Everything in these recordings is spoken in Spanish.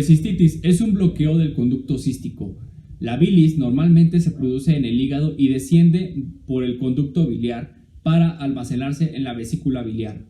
Cistitis es un bloqueo del conducto cístico. La bilis normalmente se produce en el hígado y desciende por el conducto biliar para almacenarse en la vesícula biliar.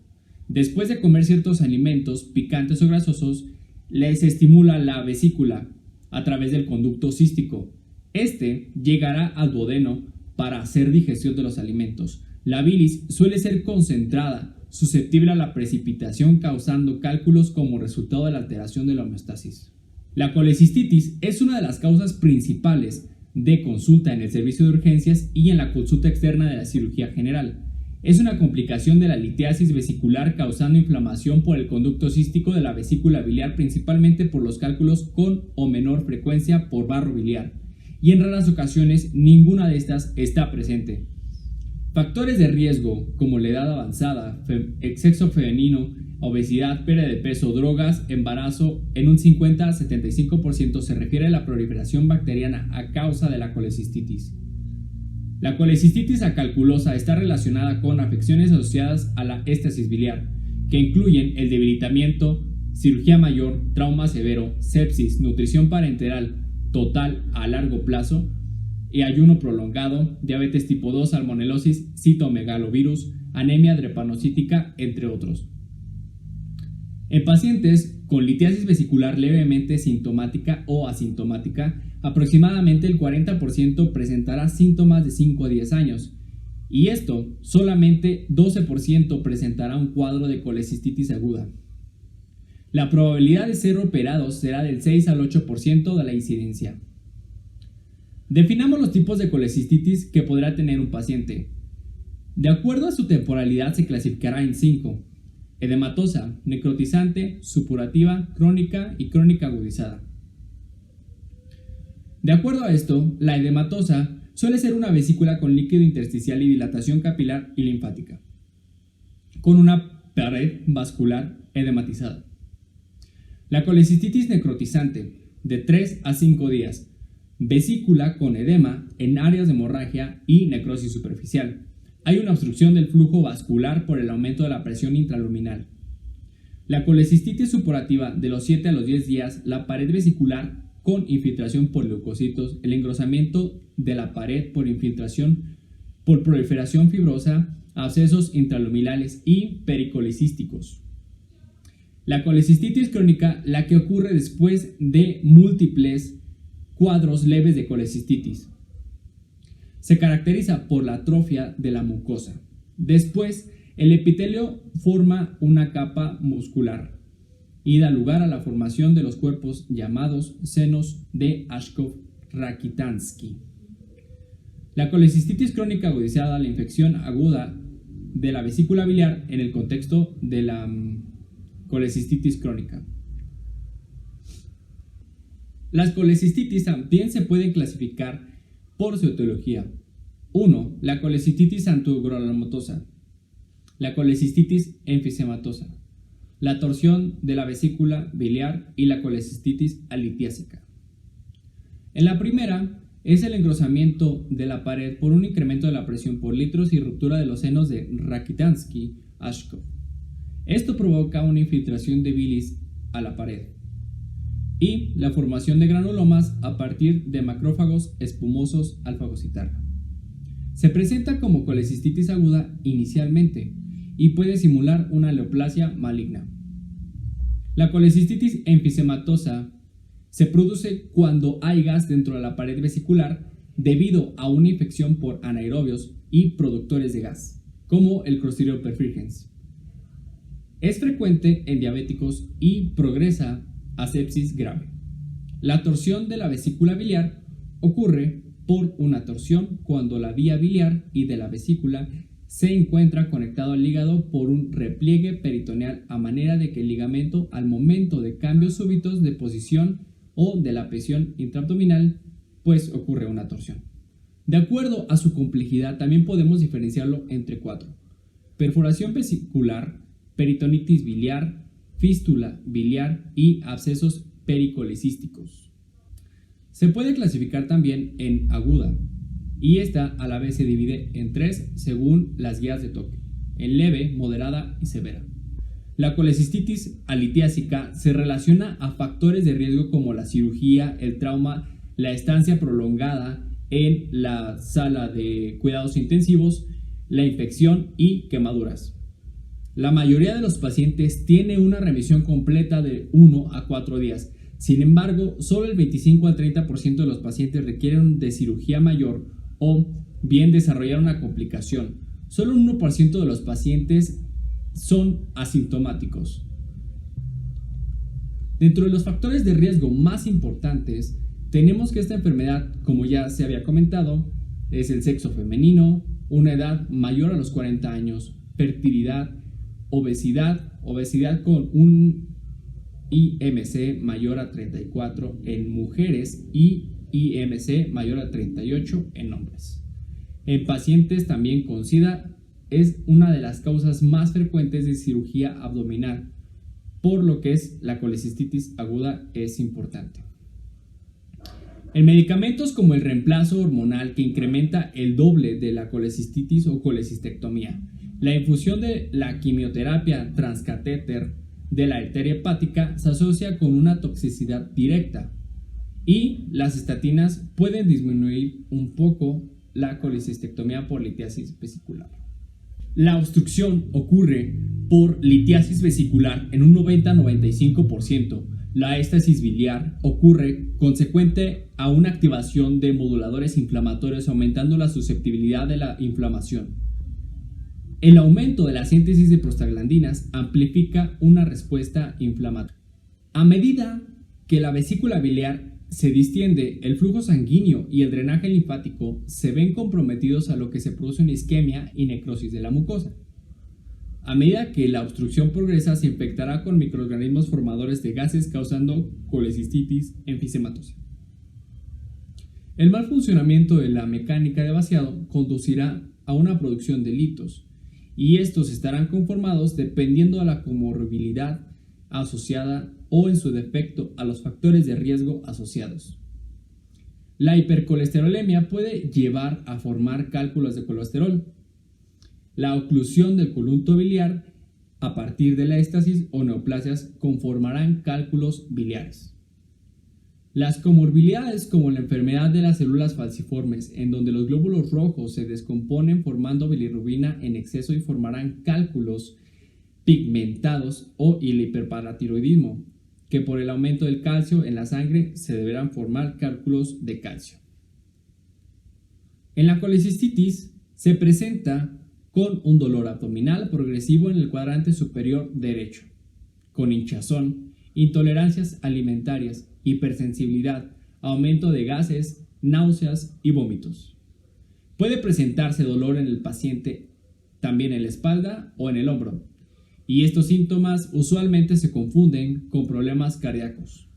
Después de comer ciertos alimentos picantes o grasosos, les estimula la vesícula a través del conducto cístico. Este llegará al duodeno para hacer digestión de los alimentos. La bilis suele ser concentrada, susceptible a la precipitación, causando cálculos como resultado de la alteración de la homeostasis. La colecistitis es una de las causas principales de consulta en el servicio de urgencias y en la consulta externa de la cirugía general. Es una complicación de la litiasis vesicular causando inflamación por el conducto cístico de la vesícula biliar, principalmente por los cálculos con o menor frecuencia por barro biliar, y en raras ocasiones ninguna de estas está presente. Factores de riesgo como la edad avanzada, sexo femenino, obesidad, pérdida de peso, drogas, embarazo, en un 50-75% se refiere a la proliferación bacteriana a causa de la colecistitis. La colecistitis acalculosa está relacionada con afecciones asociadas a la éstasis biliar, que incluyen el debilitamiento, cirugía mayor, trauma severo, sepsis, nutrición parenteral total a largo plazo y ayuno prolongado, diabetes tipo 2, salmonelosis, citomegalovirus, anemia drepanocítica, entre otros. En pacientes con litiasis vesicular levemente sintomática o asintomática, aproximadamente el 40% presentará síntomas de 5 a 10 años, y esto solamente 12% presentará un cuadro de colecistitis aguda. La probabilidad de ser operados será del 6 al 8% de la incidencia. Definamos los tipos de colecistitis que podrá tener un paciente. De acuerdo a su temporalidad se clasificará en 5: edematosa, necrotizante, supurativa, crónica y crónica agudizada. De acuerdo a esto, la edematosa suele ser una vesícula con líquido intersticial y dilatación capilar y linfática, con una pared vascular edematizada. La colecistitis necrotizante, de 3 a 5 días, vesícula con edema en áreas de hemorragia y necrosis superficial. Hay una obstrucción del flujo vascular por el aumento de la presión intraluminal. La colecistitis supurativa, de los 7 a los 10 días, la pared vesicular con infiltración por leucocitos, el engrosamiento de la pared por infiltración por proliferación fibrosa, abscesos intraluminales y pericolicísticos. La colecistitis crónica, la que ocurre después de múltiples cuadros leves de colecistitis. Se caracteriza por la atrofia de la mucosa. Después, el epitelio forma una capa muscular y da lugar a la formación de los cuerpos llamados senos de Ashkov-Rakitansky. La colecistitis crónica agudizada, la infección aguda de la vesícula biliar en el contexto de la colecistitis crónica. Las colecistitis también se pueden clasificar por su etiología. 1. La colecistitis antugranulomatosa, la colecistitis enfisematosa, la torsión de la vesícula biliar y la colecistitis alitiásica. En la primera es el engrosamiento de la pared por un incremento de la presión por litros y ruptura de los senos de Rakitansky-Ashkov. Esto provoca una infiltración de bilis a la pared y la formación de granulomas a partir de macrófagos espumosos al fagocitarla. Se presenta como colecistitis aguda inicialmente y puede simular una neoplasia maligna. La colecistitis enfisematosa se produce cuando hay gas dentro de la pared vesicular debido a una infección por anaerobios y productores de gas, como el Clostridium perfringens. Es frecuente en diabéticos y progresa a sepsis grave. La torsión de la vesícula biliar ocurre por una torsión cuando la vía biliar y de la vesícula se encuentra conectado al hígado por un repliegue peritoneal, a manera de que el ligamento, al momento de cambios súbitos de posición o de la presión intraabdominal, pues ocurre una torsión. De acuerdo a su complejidad, también podemos diferenciarlo entre 4: perforación vesicular, peritonitis biliar, fístula biliar y abscesos pericolecísticos. Se puede clasificar también en aguda, y esta a la vez se divide en 3 según las guías de toque: en leve, moderada y severa. La colecistitis alitiásica se relaciona a factores de riesgo como la cirugía, el trauma, la estancia prolongada en la sala de cuidados intensivos, la infección y quemaduras. La mayoría de los pacientes tiene una remisión completa de 1 a 4 días. Sin embargo, solo el 25 al 30% de los pacientes requieren de cirugía mayor o bien desarrollar una complicación. Solo un 1% de los pacientes son asintomáticos. Dentro de los factores de riesgo más importantes, tenemos que esta enfermedad, como ya se había comentado, es el sexo femenino, una edad mayor a los 40 años, fertilidad, obesidad con un IMC mayor a 34 en mujeres y IMC mayor a 38 en hombres. En pacientes también con SIDA es una de las causas más frecuentes de cirugía abdominal, por lo que la colecistitis aguda es importante. En medicamentos como el reemplazo hormonal que incrementa el doble de la colecistitis o colecistectomía, la infusión de la quimioterapia transcatéter de la arteria hepática se asocia con una toxicidad directa y las estatinas pueden disminuir un poco la colecistectomía por litiasis vesicular. La obstrucción ocurre por litiasis vesicular en un 90-95%. La éstasis biliar ocurre consecuente a una activación de moduladores inflamatorios aumentando la susceptibilidad de la inflamación. El aumento de la síntesis de prostaglandinas amplifica una respuesta inflamatoria. A medida que la vesícula biliar se distiende, el flujo sanguíneo y el drenaje linfático se ven comprometidos, a lo que se produce una isquemia y necrosis de la mucosa. A medida que la obstrucción progresa, se infectará con microorganismos formadores de gases, causando colecistitis enfisematosa. El mal funcionamiento de la mecánica de vaciado conducirá a una producción de litos, y estos estarán conformados dependiendo de la comorbilidad asociada o, en su defecto, a los factores de riesgo asociados. La hipercolesterolemia puede llevar a formar cálculos de colesterol. La oclusión del colunto biliar a partir de la éstasis o neoplasias conformarán cálculos biliares. Las comorbilidades, como la enfermedad de las células falciformes, en donde los glóbulos rojos se descomponen formando bilirrubina en exceso y formarán cálculos pigmentados, o el hiperparatiroidismo, que por el aumento del calcio en la sangre se deberán formar cálculos de calcio. En la colecistitis se presenta con un dolor abdominal progresivo en el cuadrante superior derecho, con hinchazón, intolerancias alimentarias, hipersensibilidad, aumento de gases, náuseas y vómitos. Puede presentarse dolor en el paciente también en la espalda o en el hombro, y estos síntomas usualmente se confunden con problemas cardíacos.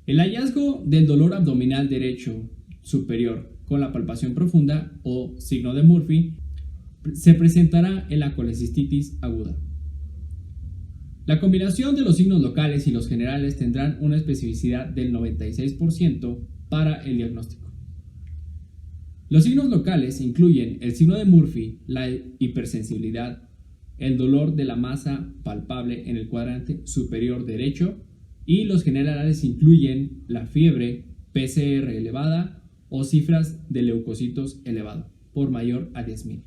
El hallazgo del dolor abdominal derecho superior con la palpación profunda o signo de Murphy se presentará en la colecistitis aguda. La combinación de los signos locales y los generales tendrán una especificidad del 96% para el diagnóstico. Los signos locales incluyen el signo de Murphy, la hipersensibilidad, el dolor de la masa palpable en el cuadrante superior derecho, y los generales incluyen la fiebre, PCR elevada o cifras de leucocitos elevado, por mayor a 10.000.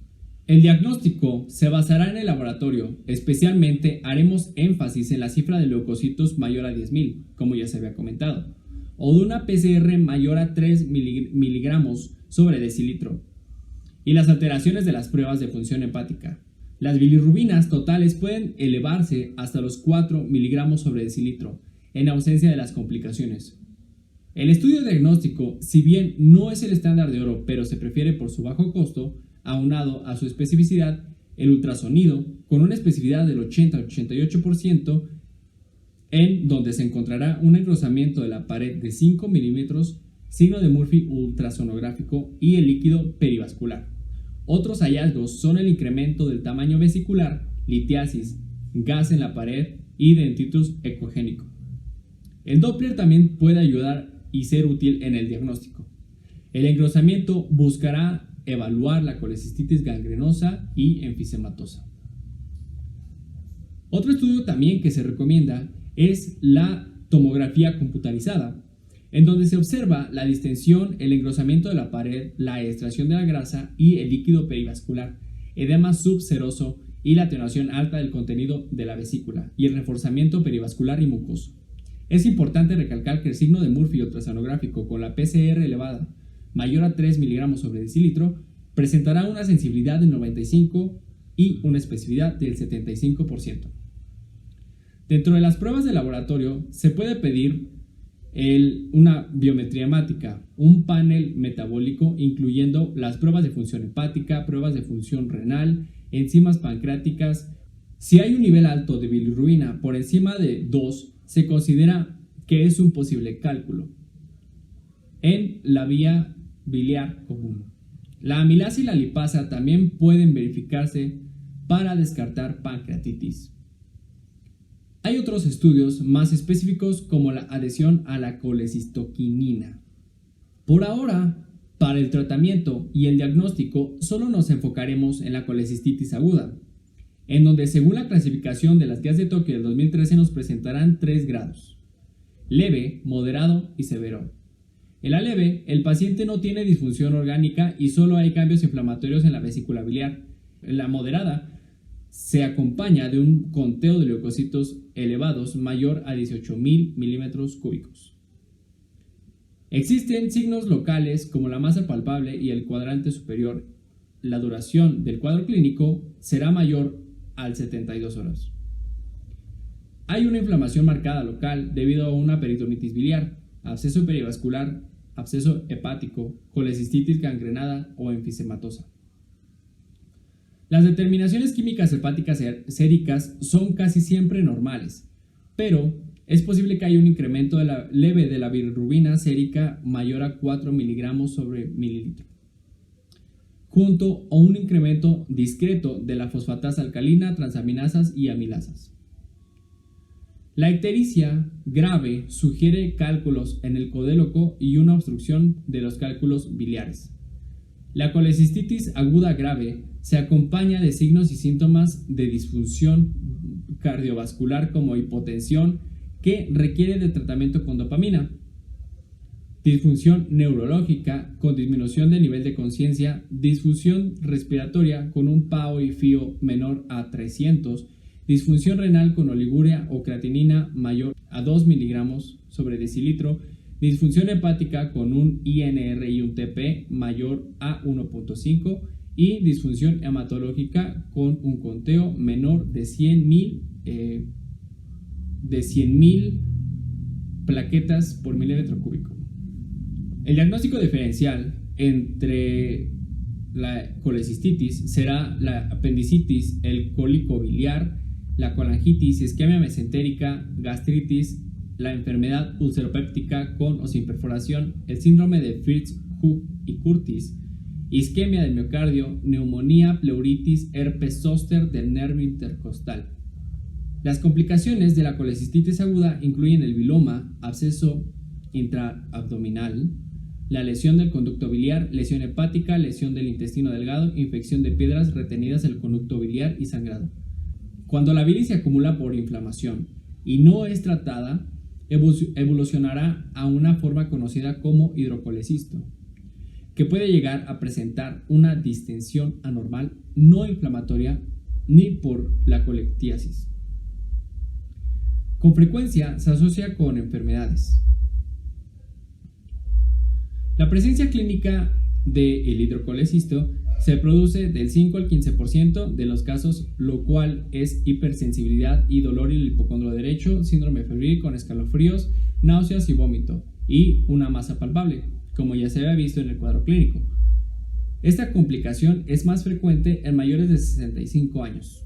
El diagnóstico se basará en el laboratorio, especialmente haremos énfasis en la cifra de leucocitos mayor a 10.000, como ya se había comentado, o de una PCR mayor a 3 miligramos sobre decilitro, y las alteraciones de las pruebas de función hepática. Las bilirrubinas totales pueden elevarse hasta los 4 miligramos sobre decilitro, en ausencia de las complicaciones. El estudio diagnóstico, si bien no es el estándar de oro, pero se prefiere por su bajo costo, aunado a su especificidad, el ultrasonido, con una especificidad del 80-88%, en donde se encontrará un engrosamiento de la pared de 5 milímetros, signo de Murphy ultrasonográfico y el líquido perivascular. Otros hallazgos son el incremento del tamaño vesicular, litiasis, gas en la pared y dentitus ecogénico. El Doppler también puede ayudar y ser útil en el diagnóstico. El engrosamiento buscará evaluar la colecistitis gangrenosa y enfisematosa. Otro estudio también que se recomienda es la tomografía computarizada, en donde se observa la distensión, el engrosamiento de la pared, la extracción de la grasa y el líquido perivascular, edema subseroso y la atenuación alta del contenido de la vesícula y el reforzamiento perivascular y mucoso. Es importante recalcar que el signo de Murphy ultrasonográfico con la PCR elevada mayor a 3 mg sobre decilitro presentará una sensibilidad del 95% y una especificidad del 75%. Dentro de las pruebas de laboratorio se puede pedir una biometría hemática, un panel metabólico incluyendo las pruebas de función hepática, pruebas de función renal, enzimas pancreáticas. Si hay un nivel alto de bilirrubina por encima de 2, se considera que es un posible cálculo en la vía biliar común. La amilasa y la lipasa también pueden verificarse para descartar pancreatitis. Hay otros estudios más específicos como la adhesión a la colecistoquinina. Por ahora, para el tratamiento y el diagnóstico solo nos enfocaremos en la colecistitis aguda, en donde según la clasificación de las guías de Tokio del 2013 nos presentarán 3 grados: leve, moderado y severo. En la leve, el paciente no tiene disfunción orgánica y solo hay cambios inflamatorios en la vesícula biliar. En la moderada, se acompaña de un conteo de leucocitos elevados mayor a 18.000 milímetros cúbicos. Existen signos locales como la masa palpable y el cuadrante superior. La duración del cuadro clínico será mayor al 72 horas. Hay una inflamación marcada local debido a una peritonitis biliar, absceso perivascular, absceso hepático, colecistitis gangrenada o enfisematosa. Las determinaciones químicas hepáticas séricas son casi siempre normales, pero es posible que haya un incremento leve de la bilirrubina sérica mayor a 4 miligramos sobre mililitro, junto a un incremento discreto de la fosfatasa alcalina, transaminasas y amilasas. La ictericia grave sugiere cálculos en el codéloco y una obstrucción de los cálculos biliares. La colecistitis aguda grave se acompaña de signos y síntomas de disfunción cardiovascular como hipotensión que requiere de tratamiento con dopamina, disfunción neurológica con disminución de nivel de conciencia, disfunción respiratoria con un PaO y FiO menor a 300, disfunción renal con oliguria o creatinina mayor a 2 miligramos sobre decilitro, disfunción hepática con un INR y un TP mayor a 1.5 y disfunción hematológica con un conteo menor de 100.000 plaquetas por milímetro cúbico. El diagnóstico diferencial entre la colecistitis será la apendicitis, el cólico biliar, la colangitis, isquemia mesentérica, gastritis, la enfermedad ulceropéptica con o sin perforación, el síndrome de Fritz-Hugh y Curtis, isquemia del miocardio, neumonía, pleuritis, herpes zóster del nervio intercostal. Las complicaciones de la colecistitis aguda incluyen el biloma, absceso intraabdominal, la lesión del conducto biliar, lesión hepática, lesión del intestino delgado, infección de piedras retenidas del conducto biliar y sangrado. Cuando la bilis se acumula por inflamación y no es tratada, evolucionará a una forma conocida como hidrocolecisto, que puede llegar a presentar una distensión anormal no inflamatoria ni por la colectiviasis. Con frecuencia se asocia con enfermedades. La presencia clínica del hidrocolecisto se produce del 5 al 15% de los casos, lo cual es hipersensibilidad y dolor en el hipocondrio derecho, síndrome febril con escalofríos, náuseas y vómito, y una masa palpable, como ya se había visto en el cuadro clínico. Esta complicación es más frecuente en mayores de 65 años.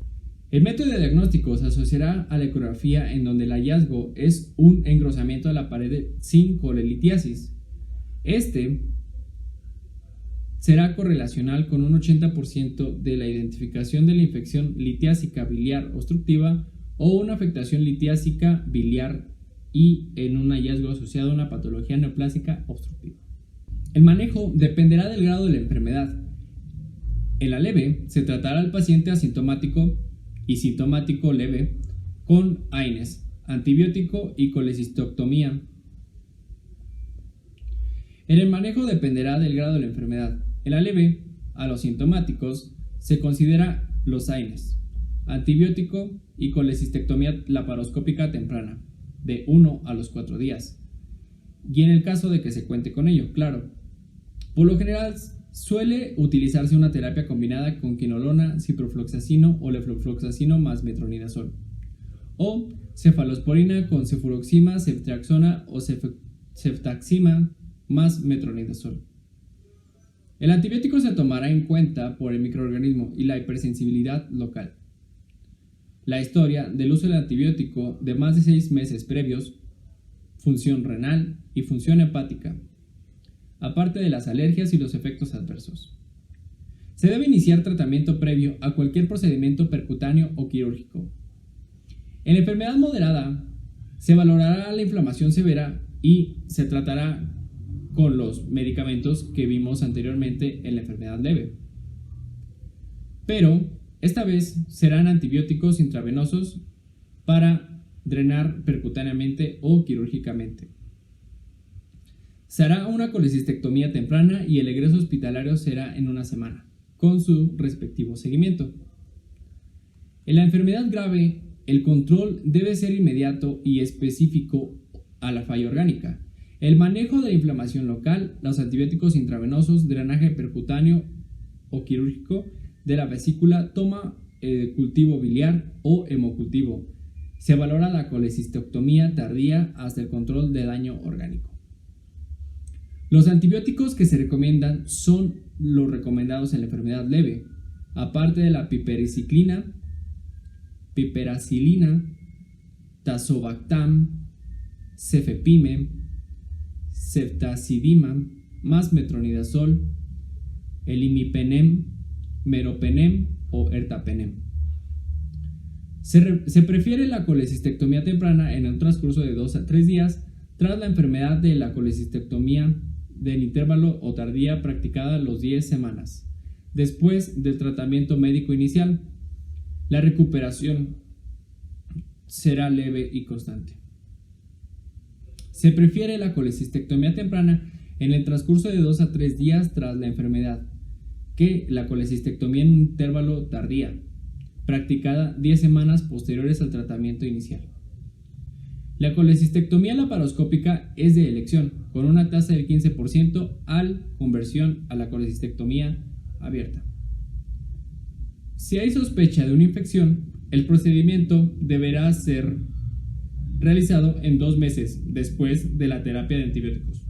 El método de diagnóstico se asociará a la ecografía, en donde el hallazgo es un engrosamiento de la pared sin colelitiasis. Este será correlacional con un 80% de la identificación de la infección litiásica biliar obstructiva o una afectación litiásica biliar y en un hallazgo asociado a una patología neoplásica obstructiva. El manejo dependerá del grado de la enfermedad. En la leve se tratará al paciente asintomático y sintomático leve con AINES, antibiótico y colecistectomía. En el manejo dependerá del grado de la enfermedad. En la leve, a los sintomáticos, se considera los AINES, antibiótico y colecistectomía laparoscópica temprana, de 1 a los 4 días. Y en el caso de que se cuente con ello, claro. Por lo general, suele utilizarse una terapia combinada con quinolona, ciprofloxacino o lefloxacino más metronidazol, o cefalosporina con cefuroxima, ceftriaxona o ceftaxima más metronidazol. El antibiótico se tomará en cuenta por el microorganismo y la hipersensibilidad local. La historia del uso del antibiótico de más de 6 meses previos, función renal y función hepática, aparte de las alergias y los efectos adversos. Se debe iniciar tratamiento previo a cualquier procedimiento percutáneo o quirúrgico. En la enfermedad moderada, se valorará la inflamación severa y se tratará con los medicamentos que vimos anteriormente en la enfermedad leve. Pero esta vez serán antibióticos intravenosos para drenar percutáneamente o quirúrgicamente. Se hará una colecistectomía temprana y el egreso hospitalario será en una semana, con su respectivo seguimiento. En la enfermedad grave, el control debe ser inmediato y específico a la falla orgánica. El manejo de la inflamación local, los antibióticos intravenosos, drenaje percutáneo o quirúrgico de la vesícula, toma cultivo biliar o hemocultivo. Se valora la colecistectomía tardía hasta el control de daño orgánico. Los antibióticos que se recomiendan son los recomendados en la enfermedad leve, aparte de la piperacilina, tazobactam, cefepime, ceftazidimab más metronidazol, el imipenem, meropenem o ertapenem. Se prefiere la colecistectomía temprana en el transcurso de 2 a 3 días tras la enfermedad de la colecistectomía del intervalo o tardía practicada los 10 semanas después del tratamiento médico inicial. La recuperación será leve y constante. Se prefiere la colecistectomía temprana en el transcurso de 2 a 3 días tras la enfermedad que la colecistectomía en un intervalo tardía, practicada 10 semanas posteriores al tratamiento inicial. La colecistectomía laparoscópica es de elección, con una tasa del 15% al conversión a la colecistectomía abierta. Si hay sospecha de una infección, el procedimiento deberá ser realizado en 2 meses después de la terapia de antibióticos.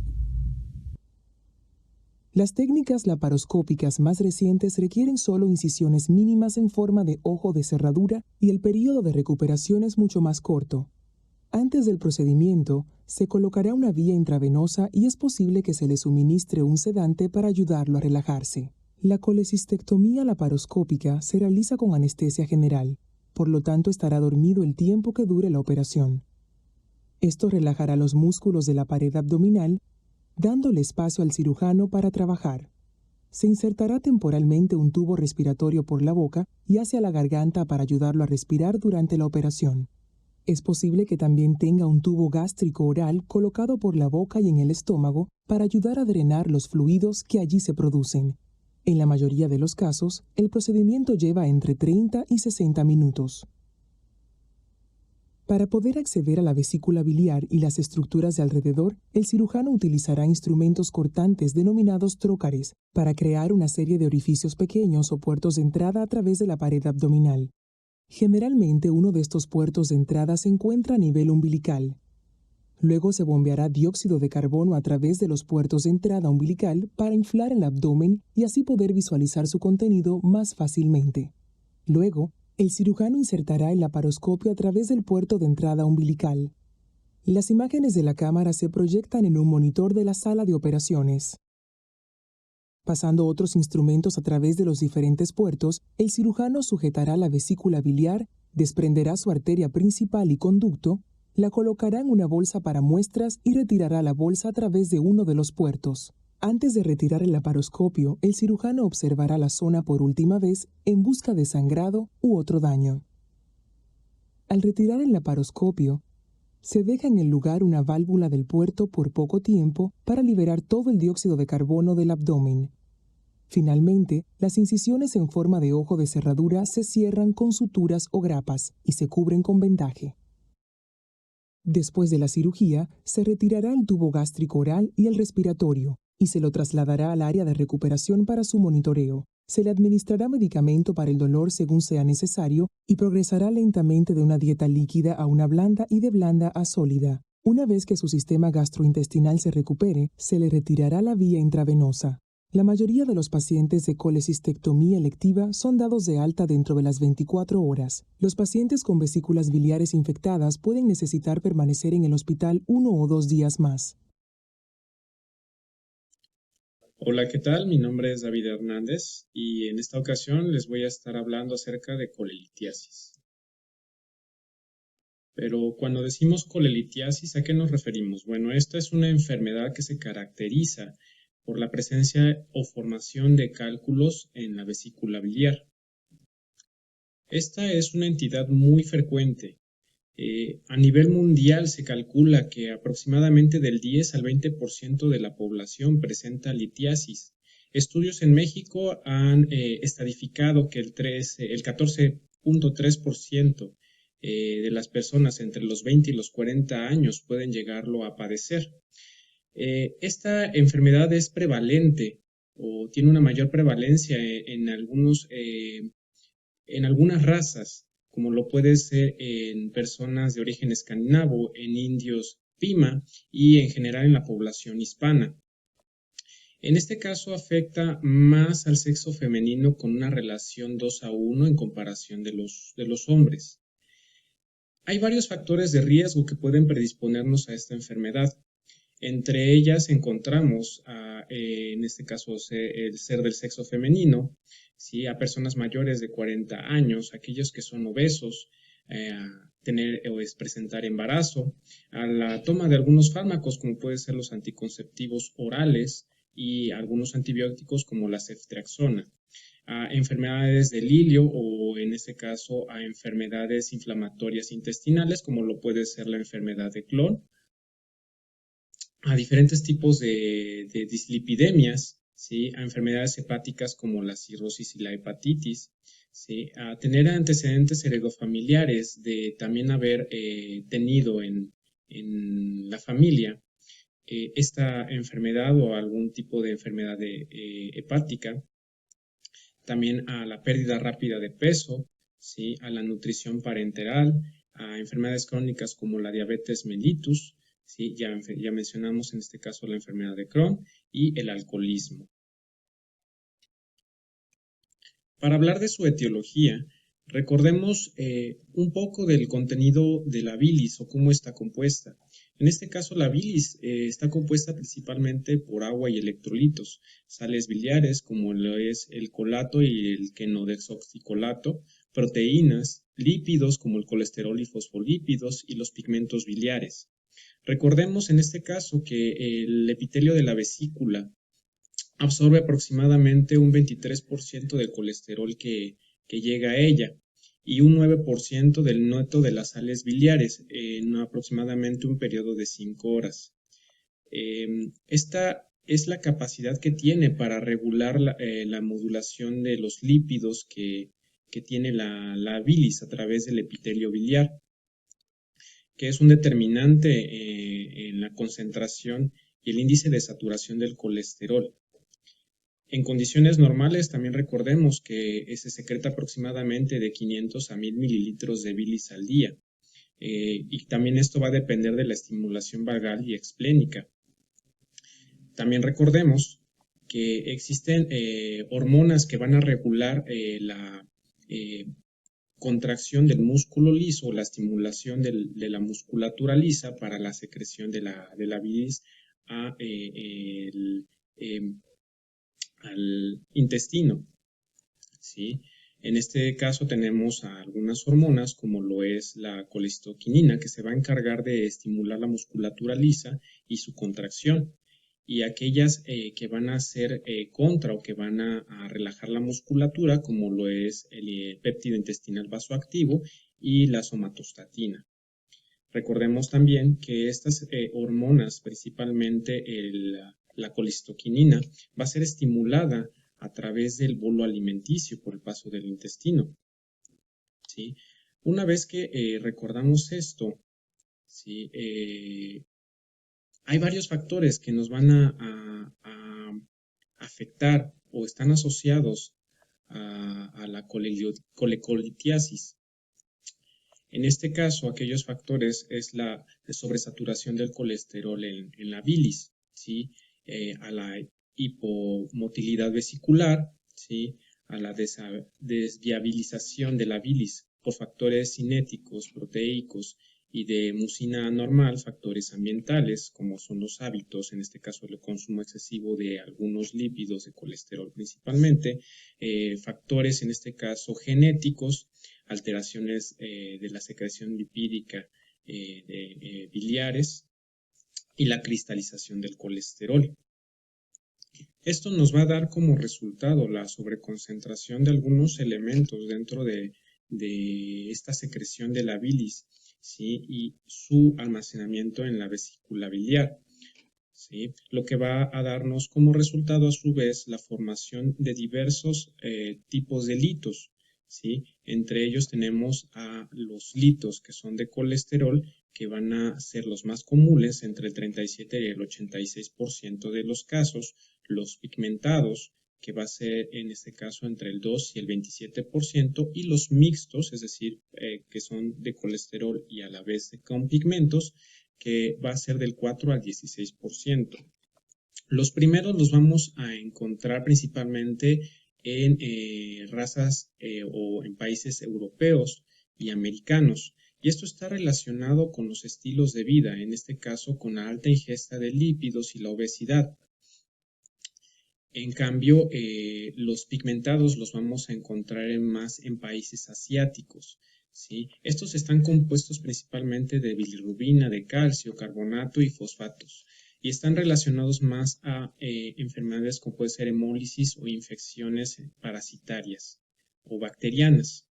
Las técnicas laparoscópicas más recientes requieren solo incisiones mínimas en forma de ojo de cerradura y el periodo de recuperación es mucho más corto. Antes del procedimiento, se colocará una vía intravenosa y es posible que se le suministre un sedante para ayudarlo a relajarse. La colecistectomía laparoscópica se realiza con anestesia general, por lo tanto estará dormido el tiempo que dure la operación. Esto relajará los músculos de la pared abdominal, dándole espacio al cirujano para trabajar. Se insertará temporalmente un tubo respiratorio por la boca y hacia la garganta para ayudarlo a respirar durante la operación. Es posible que también tenga un tubo gástrico oral colocado por la boca y en el estómago para ayudar a drenar los fluidos que allí se producen. En la mayoría de los casos, el procedimiento lleva entre 30 y 60 minutos. Para poder acceder a la vesícula biliar y las estructuras de alrededor, el cirujano utilizará instrumentos cortantes denominados trócares para crear una serie de orificios pequeños o puertos de entrada a través de la pared abdominal. Generalmente uno de estos puertos de entrada se encuentra a nivel umbilical. Luego se bombeará dióxido de carbono a través de los puertos de entrada umbilical para inflar el abdomen y así poder visualizar su contenido más fácilmente. Luego, el cirujano insertará el laparoscopio a través del puerto de entrada umbilical. Las imágenes de la cámara se proyectan en un monitor de la sala de operaciones. Pasando otros instrumentos a través de los diferentes puertos, el cirujano sujetará la vesícula biliar, desprenderá su arteria principal y conducto, la colocará en una bolsa para muestras y retirará la bolsa a través de uno de los puertos. Antes de retirar el laparoscopio, el cirujano observará la zona por última vez en busca de sangrado u otro daño. Al retirar el laparoscopio, se deja en el lugar una válvula del puerto por poco tiempo para liberar todo el dióxido de carbono del abdomen. Finalmente, las incisiones en forma de ojo de cerradura se cierran con suturas o grapas y se cubren con vendaje. Después de la cirugía, se retirará el tubo gástrico oral y el respiratorio y se lo trasladará al área de recuperación para su monitoreo. Se le administrará medicamento para el dolor según sea necesario y progresará lentamente de una dieta líquida a una blanda y de blanda a sólida. Una vez que su sistema gastrointestinal se recupere, se le retirará la vía intravenosa. La mayoría de los pacientes de colecistectomía electiva son dados de alta dentro de las 24 horas. Los pacientes con vesículas biliares infectadas pueden necesitar permanecer en el hospital 1 o 2 días más. Hola, ¿qué tal? Mi nombre es David Hernández y en esta ocasión les voy a estar hablando acerca de colelitiasis. Pero cuando decimos colelitiasis, ¿a qué nos referimos? Bueno, esta es una enfermedad que se caracteriza por la presencia o formación de cálculos en la vesícula biliar. Esta es una entidad muy frecuente. A nivel mundial se calcula que aproximadamente del 10 al 20% de la población presenta litiasis. Estudios en México han estadificado que el 14.3% de las personas entre los 20 y los 40 años pueden llegarlo a padecer. Esta enfermedad es prevalente o tiene una mayor prevalencia en algunas razas, como lo puede ser en personas de origen escandinavo, en indios Pima y en general en la población hispana. En este caso afecta más al sexo femenino con una relación 2:1 en comparación de los hombres. Hay varios factores de riesgo que pueden predisponernos a esta enfermedad. Entre ellas encontramos, en este caso, el ser del sexo femenino, ¿sí? A personas mayores de 40 años, aquellos que son obesos, a tener o presentar embarazo, a la toma de algunos fármacos como pueden ser los anticonceptivos orales y algunos antibióticos como la ceftriaxona, a enfermedades del hilio o en este caso a enfermedades inflamatorias intestinales como lo puede ser la enfermedad de Crohn, a diferentes tipos de dislipidemias, ¿sí? A enfermedades hepáticas como la cirrosis y la hepatitis, ¿sí? A tener antecedentes heredofamiliares de también haber tenido en la familia esta enfermedad o algún tipo de enfermedad hepática, también a la pérdida rápida de peso, ¿sí? A la nutrición parenteral, a enfermedades crónicas como la diabetes mellitus, ¿sí? Ya mencionamos en este caso la enfermedad de Crohn y el alcoholismo. Para hablar de su etiología, recordemos un poco del contenido de la bilis o cómo está compuesta. En este caso, la bilis está compuesta principalmente por agua y electrolitos, sales biliares como lo es el colato y el quenodesoxicolato, proteínas, lípidos como el colesterol y fosfolípidos y los pigmentos biliares. Recordemos en este caso que el epitelio de la vesícula absorbe aproximadamente un 23% del colesterol que llega a ella y un 9% del neto de las sales biliares en aproximadamente un periodo de 5 horas. Esta es la capacidad que tiene para regular la modulación de los lípidos que tiene la bilis a través del epitelio biliar, que es un determinante en la concentración y el índice de saturación del colesterol. En condiciones normales también recordemos que se secreta aproximadamente de 500 a 1000 mililitros de bilis al día. Y también esto va a depender de la estimulación vagal y explénica. También recordemos que existen hormonas que van a regular la contracción del músculo liso, la estimulación de la musculatura lisa para la secreción de la bilis al intestino, ¿sí? En este caso tenemos algunas hormonas como lo es la colecistoquinina que se va a encargar de estimular la musculatura lisa y su contracción, y aquellas que van a ser contra o que van a relajar la musculatura como lo es el péptido intestinal vasoactivo y la somatostatina. Recordemos también que estas hormonas, principalmente la colecistoquinina, va a ser estimulada a través del bolo alimenticio por el paso del intestino, ¿sí? Una vez que recordamos esto, ¿sí? Hay varios factores que nos van a afectar o están asociados a la colecolitiasis. En este caso, aquellos factores es la sobresaturación del colesterol en la bilis, ¿sí? A la hipomotilidad vesicular, ¿sí? A la desviabilización de la bilis por factores cinéticos, proteicos y de mucina anormal, factores ambientales, como son los hábitos, en este caso el consumo excesivo de algunos lípidos, de colesterol principalmente, factores en este caso genéticos, alteraciones de la secreción lipídica biliares y la cristalización del colesterol. Esto nos va a dar como resultado la sobreconcentración de algunos elementos dentro de esta secreción de la bilis, ¿sí? Y su almacenamiento en la vesícula biliar, ¿sí? Lo que va a darnos como resultado a su vez la formación de diversos tipos de litos, ¿sí? Entre ellos tenemos a los litos que son de colesterol, que van a ser los más comunes entre el 37 y el 86% de los casos, los pigmentados, que va a ser en este caso entre el 2 y el 27%, y los mixtos, es decir, que son de colesterol y a la vez con pigmentos, que va a ser del 4 al 16%. Los primeros los vamos a encontrar principalmente en razas o en países europeos y americanos. Y esto está relacionado con los estilos de vida, en este caso con la alta ingesta de lípidos y la obesidad. En cambio, los pigmentados los vamos a encontrar más en países asiáticos, ¿sí? Estos están compuestos principalmente de bilirrubina, de calcio, carbonato y fosfatos, y están relacionados más a enfermedades como puede ser hemólisis o infecciones parasitarias o bacterianas.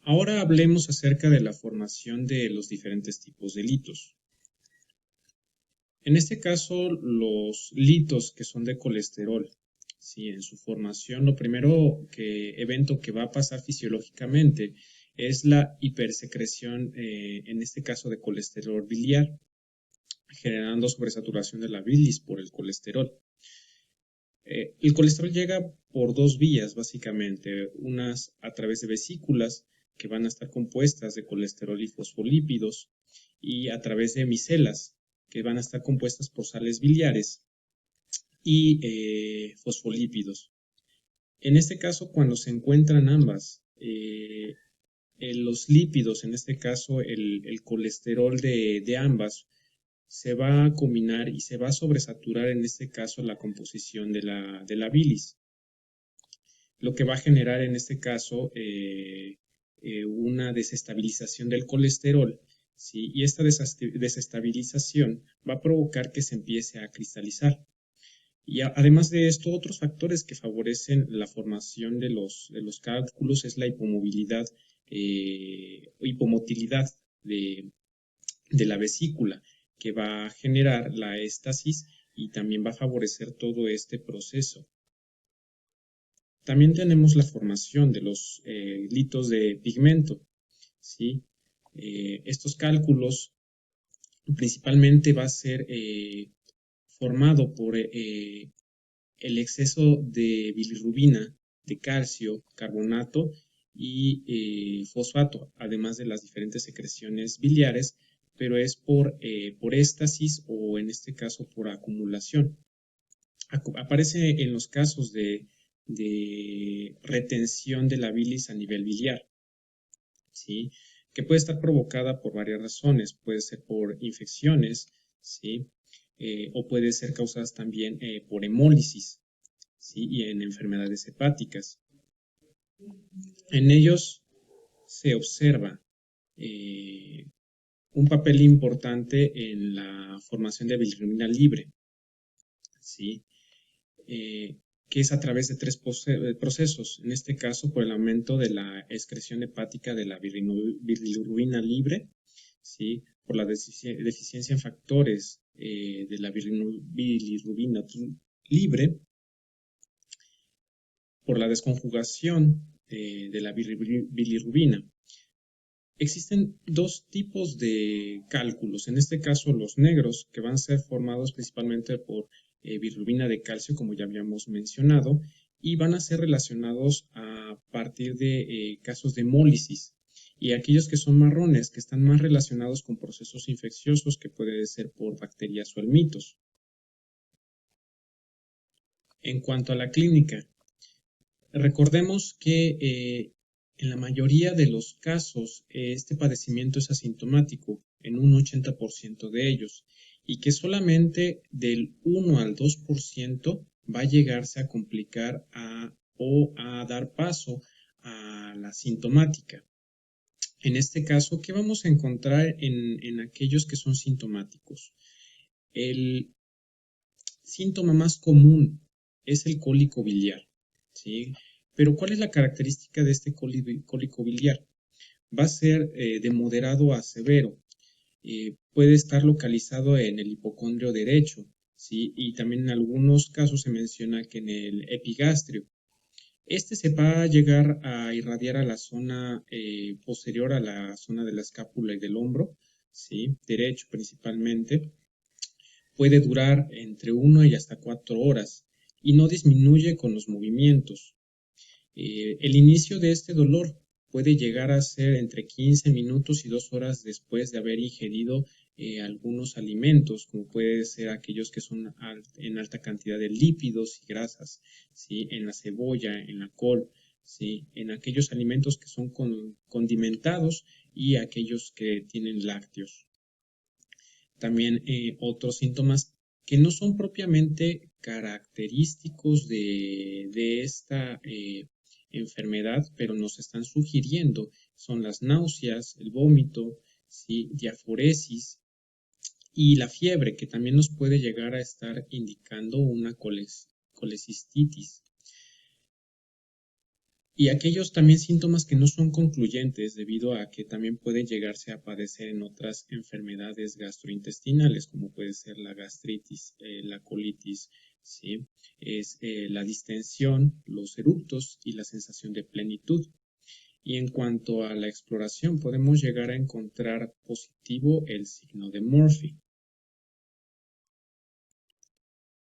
Ahora hablemos acerca de la formación de los diferentes tipos de litos. En este caso, los litos que son de colesterol, ¿sí? En su formación, lo primero evento que va a pasar fisiológicamente es la hipersecreción, en este caso de colesterol biliar, generando sobresaturación de la bilis por el colesterol. El colesterol llega por dos vías, básicamente, unas a través de vesículas, que van a estar compuestas de colesterol y fosfolípidos, y a través de micelas, que van a estar compuestas por sales biliares y fosfolípidos. En este caso, cuando se encuentran ambas, los lípidos, en este caso el colesterol de ambas, se va a combinar y se va a sobresaturar, en este caso, la composición de la bilis, lo que va a generar, en este caso, una desestabilización del colesterol, ¿sí? Y esta desestabilización va a provocar que se empiece a cristalizar. Y además de esto, otros factores que favorecen la formación de los cálculos es la hipomovilidad, hipomotilidad de la vesícula, que va a generar la éstasis y también va a favorecer todo este proceso. También tenemos la formación de los litos de pigmento, ¿sí? Estos cálculos principalmente va a ser formado por el exceso de bilirrubina, de calcio, carbonato y fosfato, además de las diferentes secreciones biliares, pero es por éstasis o en este caso por acumulación. Aparece en los casos de retención de la bilis a nivel biliar, ¿sí? Que puede estar provocada por varias razones, puede ser por infecciones, ¿sí? O puede ser causadas también por hemólisis, ¿sí? Y en enfermedades hepáticas. En ellos se observa un papel importante en la formación de bilirrubina libre, ¿sí? que es a través de tres procesos, en este caso por el aumento de la excreción hepática de la bilirrubina libre, ¿sí? Por la deficiencia en factores de la bilirrubina libre, por la desconjugación de la bilirrubina. Existen dos tipos de cálculos, en este caso los negros, que van a ser formados principalmente por bilirrubina de calcio, como ya habíamos mencionado, y van a ser relacionados a partir de casos de hemólisis. Y aquellos que son marrones, que están más relacionados con procesos infecciosos, que puede ser por bacterias o helmintos. En cuanto a la clínica, recordemos que en la mayoría de los casos este padecimiento es asintomático, en un 80% de ellos, y que solamente del 1 al 2% va a llegarse a complicar o a dar paso a la sintomática. En este caso, ¿qué vamos a encontrar en aquellos que son sintomáticos? El síntoma más común es el cólico biliar, ¿sí? Pero ¿cuál es la característica de este cólico biliar? Va a ser de moderado a severo. Puede estar localizado en el hipocondrio derecho, ¿sí? Y también en algunos casos se menciona que en el epigastrio. Este se va a llegar a irradiar a la zona posterior a la zona de la escápula y del hombro, ¿sí? Derecho principalmente. Puede durar entre 1 y hasta 4 horas y no disminuye con los movimientos. El inicio de este dolor puede llegar a ser entre 15 minutos y 2 horas después de haber ingerido algunos alimentos, como puede ser aquellos que son en alta cantidad de lípidos y grasas, ¿sí? En la cebolla, en la col, ¿sí? En aquellos alimentos que son condimentados y aquellos que tienen lácteos. También otros síntomas que no son propiamente característicos de esta enfermedad, pero nos están sugiriendo, son las náuseas, el vómito, ¿sí? Diaforesis y la fiebre, que también nos puede llegar a estar indicando una colecistitis. Y aquellos también síntomas que no son concluyentes debido a que también pueden llegarse a padecer en otras enfermedades gastrointestinales, como puede ser la gastritis, la colitis, ¿sí? Es la distensión, los eructos y la sensación de plenitud. Y en cuanto a la exploración, podemos llegar a encontrar positivo el signo de Murphy.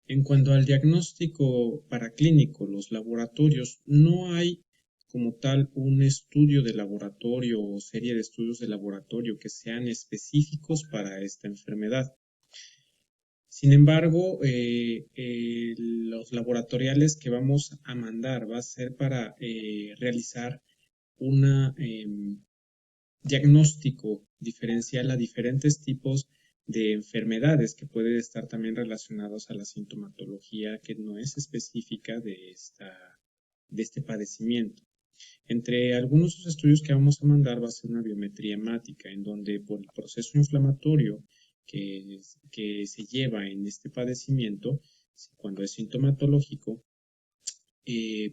En cuanto al diagnóstico paraclínico, los laboratorios, no hay como tal un estudio de laboratorio o serie de estudios de laboratorio que sean específicos para esta enfermedad. Sin embargo, los laboratoriales que vamos a mandar va a ser para realizar un diagnóstico diferencial a diferentes tipos de enfermedades que pueden estar también relacionados a la sintomatología que no es específica de este padecimiento. Entre algunos de los estudios que vamos a mandar va a ser una biometría hemática, en donde por el proceso inflamatorio que se lleva en este padecimiento, cuando es sintomatológico,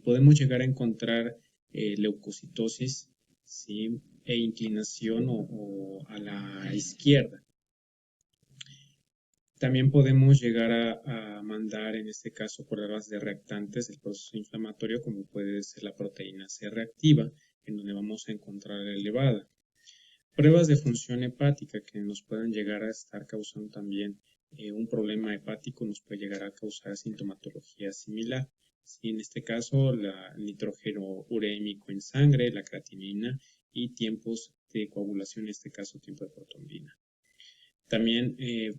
podemos llegar a encontrar leucocitosis, ¿sí? E inclinación o a la izquierda. También podemos llegar a mandar, en este caso, pruebas de reactantes del proceso inflamatorio, como puede ser la proteína C reactiva, en donde vamos a encontrar elevada. Pruebas de función hepática que nos puedan llegar a estar causando también un problema hepático, nos puede llegar a causar sintomatología similar. Sí, en este caso, el nitrógeno urémico en sangre, la creatinina y tiempos de coagulación, en este caso, tiempo de protrombina. También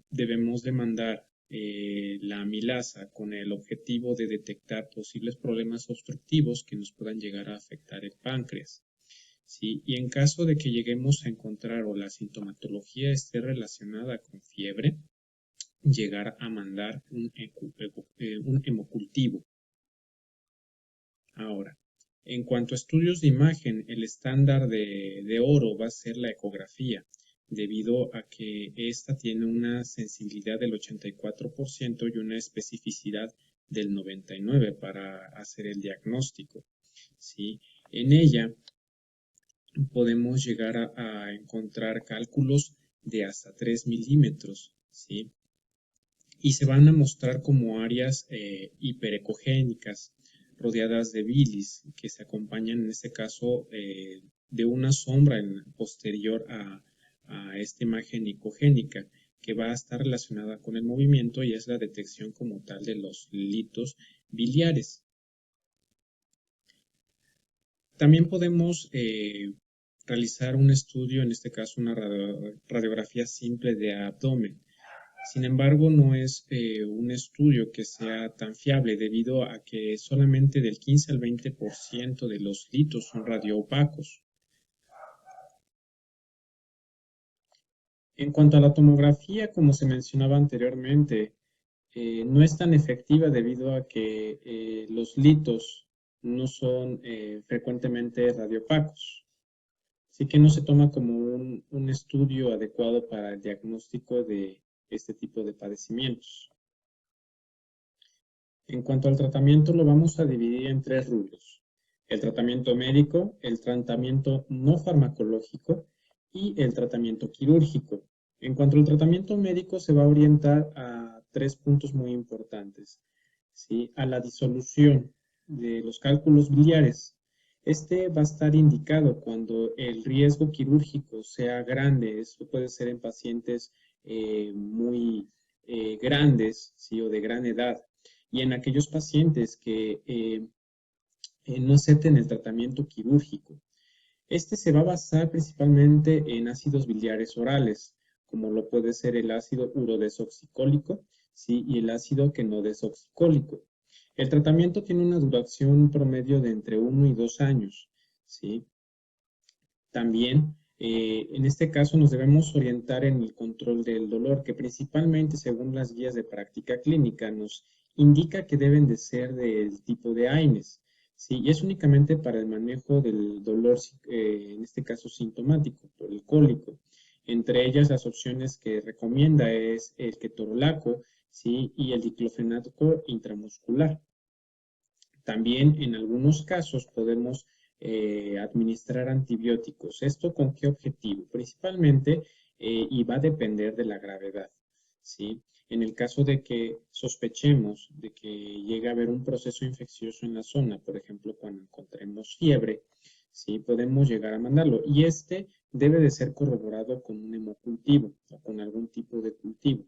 debemos de mandar la amilasa con el objetivo de detectar posibles problemas obstructivos que nos puedan llegar a afectar el páncreas. ¿Sí? Y en caso de que lleguemos a encontrar o la sintomatología esté relacionada con fiebre, llegar a mandar un hemocultivo. Ahora, en cuanto a estudios de imagen, el estándar de oro va a ser la ecografía, debido a que esta tiene una sensibilidad del 84% y una especificidad del 99 para hacer el diagnóstico, ¿sí? En ella podemos llegar a encontrar cálculos de hasta 3 milímetros, ¿sí? Y se van a mostrar como áreas hiperecogénicas rodeadas de bilis que se acompañan en este caso de una sombra posterior a esta imagen ecogénica que va a estar relacionada con el movimiento y es la detección como tal de los litos biliares. También podemos realizar un estudio, en este caso una radiografía simple de abdomen. Sin embargo, no es un estudio que sea tan fiable debido a que solamente del 15 al 20% de los litos son radioopacos. En cuanto a la tomografía, como se mencionaba anteriormente, no es tan efectiva debido a que los litos no son frecuentemente radioopacos. Así que no se toma como un estudio adecuado para el diagnóstico de este tipo de padecimientos. En cuanto al tratamiento, lo vamos a dividir en tres rubros: el tratamiento médico, el tratamiento no farmacológico y el tratamiento quirúrgico. En cuanto al tratamiento médico, se va a orientar a tres puntos muy importantes, ¿sí? A la disolución de los cálculos biliares. Este va a estar indicado cuando el riesgo quirúrgico sea grande. Esto puede ser en pacientes muy grandes, ¿sí? O de gran edad. Y en aquellos pacientes que no acepten el tratamiento quirúrgico. Este se va a basar principalmente en ácidos biliares orales, como lo puede ser el ácido urodesoxicólico, ¿sí? Y el ácido quenodesoxicólico. El tratamiento tiene una duración promedio de entre 1 y 2 años, ¿sí? También, en este caso, nos debemos orientar en el control del dolor, que principalmente, según las guías de práctica clínica, nos indica que deben de ser del tipo de AINES, ¿sí? Y es únicamente para el manejo del dolor, en este caso sintomático, por el cólico. Entre ellas, las opciones que recomienda es el ketorolaco, ¿sí? Y el diclofenaco intramuscular. También en algunos casos podemos administrar antibióticos. ¿Esto con qué objetivo? Principalmente, y va a depender de la gravedad, ¿sí? En el caso de que sospechemos de que llegue a haber un proceso infeccioso en la zona, por ejemplo, cuando encontremos fiebre, ¿sí? Podemos llegar a mandarlo. Y este debe de ser corroborado con un hemocultivo o con algún tipo de cultivo.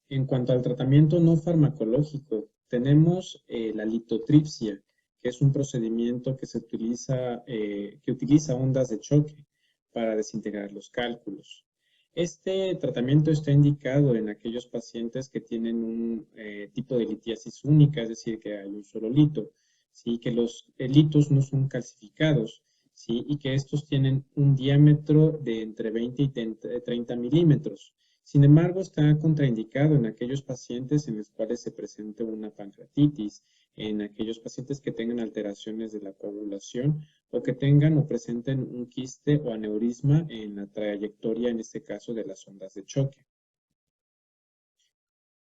En cuanto al tratamiento no farmacológico, tenemos la litotripsia, que es un procedimiento que utiliza ondas de choque para desintegrar los cálculos. Este tratamiento está indicado en aquellos pacientes que tienen un tipo de litiasis única, es decir, que hay un solo lito, ¿sí? Que los litos no son calcificados, ¿sí? Y que estos tienen un diámetro de entre 20 y 30 milímetros. Sin embargo, está contraindicado en aquellos pacientes en los cuales se presente una pancreatitis, en aquellos pacientes que tengan alteraciones de la coagulación o que tengan o presenten un quiste o aneurisma en la trayectoria, en este caso, de las ondas de choque.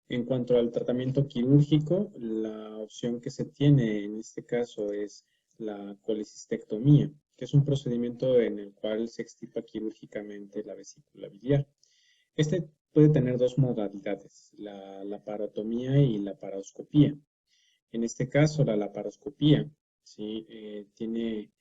En cuanto al tratamiento quirúrgico, la opción que se tiene en este caso es la colecistectomía, que es un procedimiento en el cual se extirpa quirúrgicamente la vesícula biliar. Este puede tener dos modalidades, la laparotomía y la laparoscopía. En este caso, la laparoscopía, ¿sí? Tiene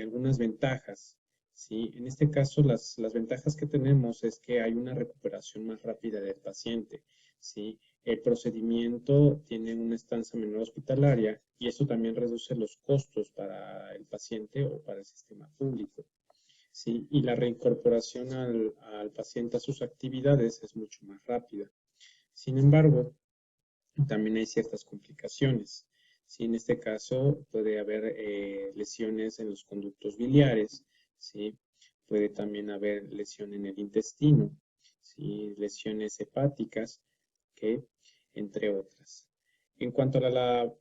algunas ventajas, ¿sí? En este caso, las ventajas que tenemos es que hay una recuperación más rápida del paciente, ¿sí? El procedimiento tiene una estancia menor hospitalaria y eso también reduce los costos para el paciente o para el sistema público. ¿Sí? Y la reincorporación al paciente a sus actividades es mucho más rápida. Sin embargo, también hay ciertas complicaciones. ¿Sí? En este caso puede haber lesiones en los conductos biliares, ¿sí? Puede también haber lesión en el intestino, ¿sí? Lesiones hepáticas, ¿okay? Entre otras. En cuanto a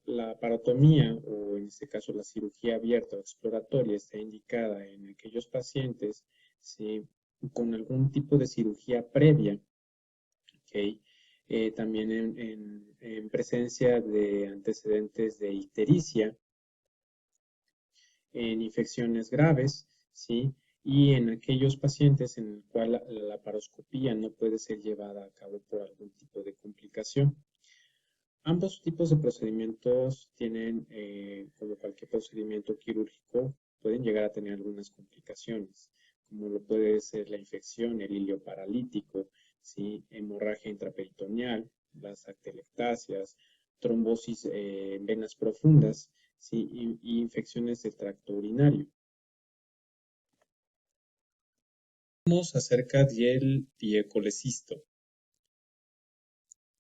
la parotomía, o en este caso la cirugía abierta o exploratoria, está indicada en aquellos pacientes, ¿sí? Con algún tipo de cirugía previa, ¿okay? también en presencia de antecedentes de ictericia, en infecciones graves, ¿sí? Y en aquellos pacientes en el cual la laparoscopía no puede ser llevada a cabo por algún tipo de complicación. Ambos tipos de procedimientos tienen, como cualquier procedimiento quirúrgico, pueden llegar a tener algunas complicaciones, como lo puede ser la infección, el hilio paralítico, ¿sí? Hemorragia intraperitoneal, las atelectasias, trombosis en venas profundas, ¿sí? Y infecciones del tracto urinario. Hablamos acerca del piecolecisto.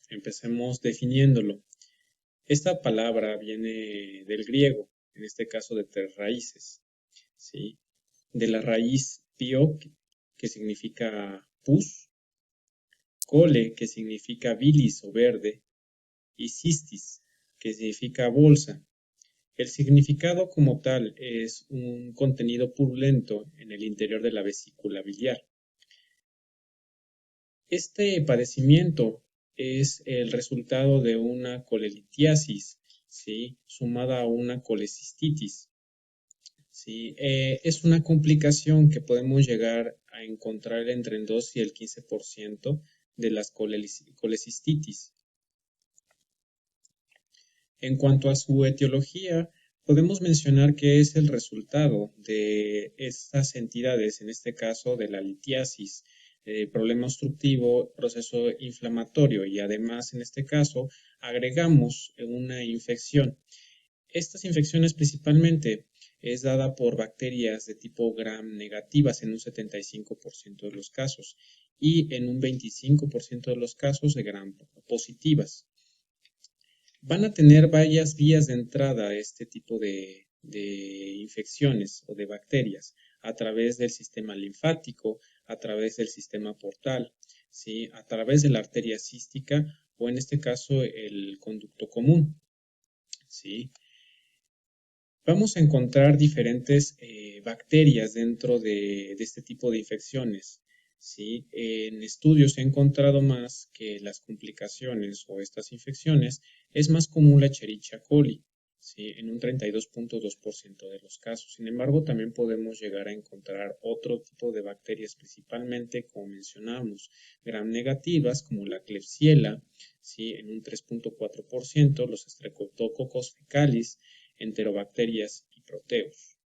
Empecemos definiéndolo. Esta palabra viene del griego, en este caso de tres raíces, ¿sí? De la raíz pio, que significa pus, cole, que significa bilis o verde, y cistis, que significa bolsa. El significado como tal es un contenido purulento en el interior de la vesícula biliar. Este padecimiento es el resultado de una colelitiasis, ¿sí? Sumada a una colecistitis. ¿Sí? Es una complicación que podemos llegar a encontrar entre el 2 y el 15% de las colecistitis. En cuanto a su etiología, podemos mencionar que es el resultado de estas entidades, en este caso de la litiasis, problema obstructivo, proceso inflamatorio y además en este caso agregamos una infección. Estas infecciones principalmente es dada por bacterias de tipo gram negativas en un 75% de los casos y en un 25% de los casos de gram positivas. Van a tener varias vías de entrada a este tipo de infecciones o de bacterias a través del sistema linfático, a través del sistema portal, ¿sí? A través de la arteria cística o en este caso el conducto común, ¿sí? Vamos a encontrar diferentes bacterias dentro de este tipo de infecciones, ¿sí? En estudios se ha encontrado más que las complicaciones o estas infecciones es más común la Escherichia coli, ¿sí? En un 32.2% de los casos. Sin embargo, también podemos llegar a encontrar otro tipo de bacterias, principalmente, como mencionamos, gram negativas, como la Klebsiella, ¿sí? En un 3.4%, los Streptococcus fecalis, enterobacterias y proteus,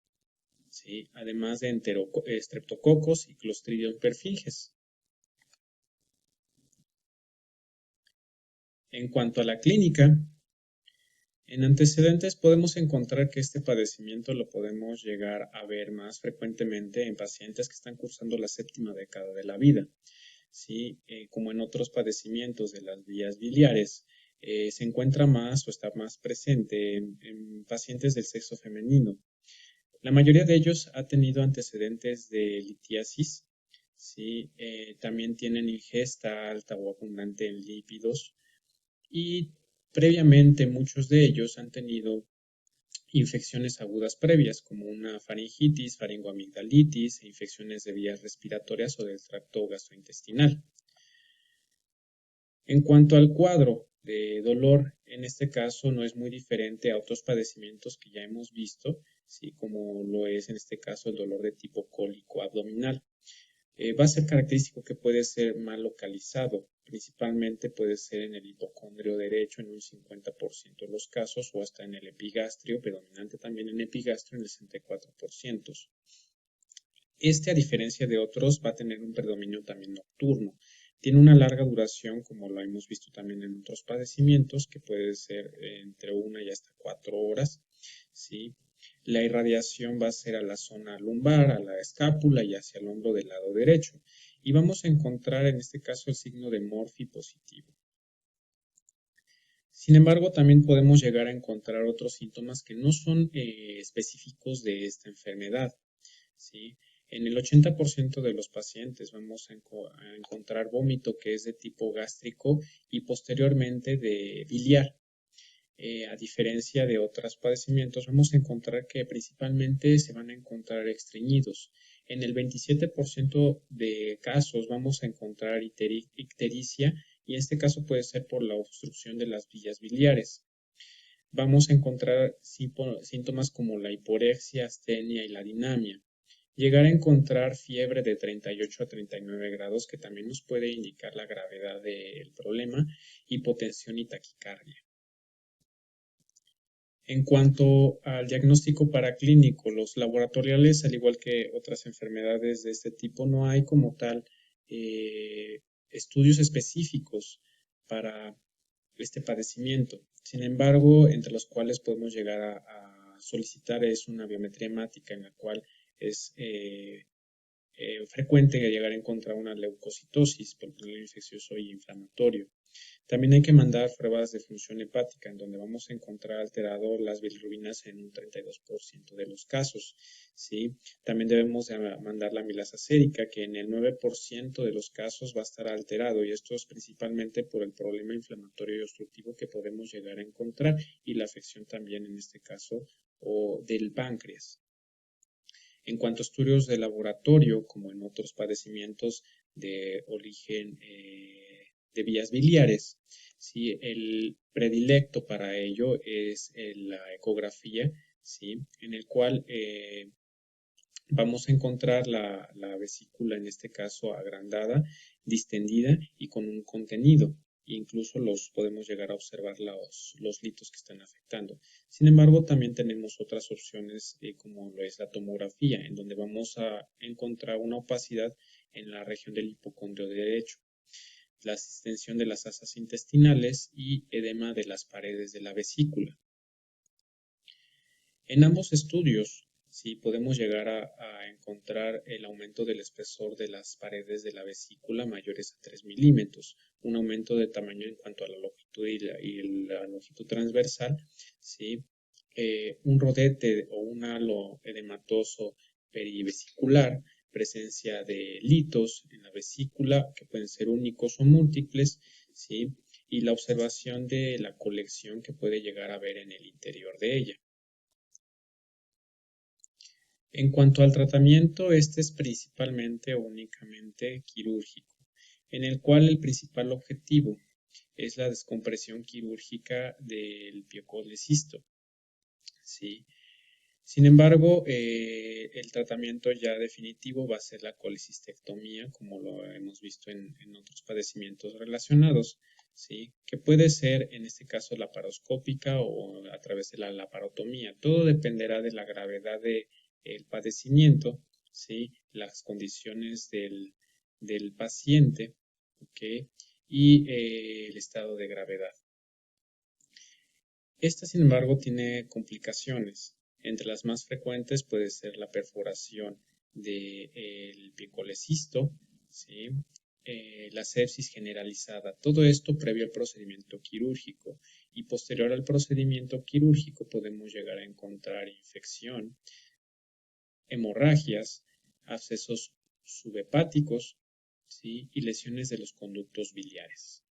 ¿sí? Además de streptococos y Clostridium perfringens. En cuanto a la clínica, en antecedentes podemos encontrar que este padecimiento lo podemos llegar a ver más frecuentemente en pacientes que están cursando la 7ª década de la vida, ¿sí? Como en otros padecimientos de las vías biliares, se encuentra más o está más presente en pacientes del sexo femenino. La mayoría de ellos ha tenido antecedentes de litiasis, ¿sí? También tienen ingesta alta o abundante en lípidos y previamente muchos de ellos han tenido infecciones agudas previas como una faringitis, faringoamigdalitis e infecciones de vías respiratorias o del tracto gastrointestinal. En cuanto al cuadro de dolor, en este caso no es muy diferente a otros padecimientos que ya hemos visto, ¿sí? Como lo es en este caso el dolor de tipo cólico abdominal. Va a ser característico que puede ser mal localizado, principalmente puede ser en el hipocondrio derecho en un 50% de los casos o hasta en el epigastrio, predominante también en epigastrio en el 64%. A diferencia de otros, va a tener un predominio también nocturno. Tiene una larga duración, como lo hemos visto también en otros padecimientos, que puede ser entre 1 y hasta 4 horas, ¿sí? La irradiación va a ser a la zona lumbar, a la escápula y hacia el hombro del lado derecho. Y vamos a encontrar en este caso el signo de Murphy positivo. Sin embargo, también podemos llegar a encontrar otros síntomas que no son específicos de esta enfermedad, ¿sí? En el 80% de los pacientes vamos a encontrar vómito que es de tipo gástrico y posteriormente de biliar. A diferencia de otros padecimientos, vamos a encontrar que principalmente se van a encontrar estreñidos. En el 27% de casos vamos a encontrar ictericia y en este caso puede ser por la obstrucción de las vías biliares. Vamos a encontrar síntomas como la hiporexia, astenia y la dinamia. Llegar a encontrar fiebre de 38 a 39 grados, que también nos puede indicar la gravedad del problema, hipotensión y taquicardia. En cuanto al diagnóstico paraclínico, los laboratoriales, al igual que otras enfermedades de este tipo, no hay como tal estudios específicos para este padecimiento. Sin embargo, entre los cuales podemos llegar a solicitar es una biometría hemática en la cual es frecuente llegar a encontrar una leucocitosis por problema infeccioso y inflamatorio. También hay que mandar pruebas de función hepática, en donde vamos a encontrar alterado las bilirrubinas en un 32% de los casos, ¿sí? También debemos de mandar la amilasa sérica, que en el 9% de los casos va a estar alterado, y esto es principalmente por el problema inflamatorio y obstructivo que podemos llegar a encontrar, y la afección también en este caso o del páncreas. En cuanto a estudios de laboratorio, como en otros padecimientos de origen de vías biliares, ¿sí? El predilecto para ello es la ecografía, ¿sí? En el cual vamos a encontrar la vesícula, en este caso agrandada, distendida y con un contenido. Incluso podemos llegar a observar los litos que están afectando. Sin embargo, también tenemos otras opciones como lo es la tomografía, en donde vamos a encontrar una opacidad en la región del hipocondrio derecho, la distensión de las asas intestinales y edema de las paredes de la vesícula. En ambos estudios, sí, podemos llegar a encontrar el aumento del espesor de las paredes de la vesícula mayores a 3 milímetros, un aumento de tamaño en cuanto a la longitud y la longitud transversal, ¿sí? Un rodete o un halo edematoso perivesicular, presencia de litos en la vesícula que pueden ser únicos o múltiples, ¿sí? Y la observación de la colección que puede llegar a haber en el interior de ella. En cuanto al tratamiento, este es principalmente o únicamente quirúrgico, en el cual el principal objetivo es la descompresión quirúrgica del piocolecisto, ¿sí? Sin embargo, el tratamiento ya definitivo va a ser la colecistectomía, como lo hemos visto en otros padecimientos relacionados, ¿sí? Que puede ser, en este caso, laparoscópica o a través de la laparotomía. Todo dependerá de la gravedad del padecimiento, ¿sí? Las condiciones del paciente, ¿ok? Y el estado de gravedad. Esta, sin embargo, tiene complicaciones. Entre las más frecuentes puede ser la perforación del picolecisto, ¿sí? La sepsis generalizada. Todo esto previo al procedimiento quirúrgico. Y posterior al procedimiento quirúrgico podemos llegar a encontrar infección, hemorragias, abscesos subhepáticos, ¿sí? Y lesiones de los conductos biliares.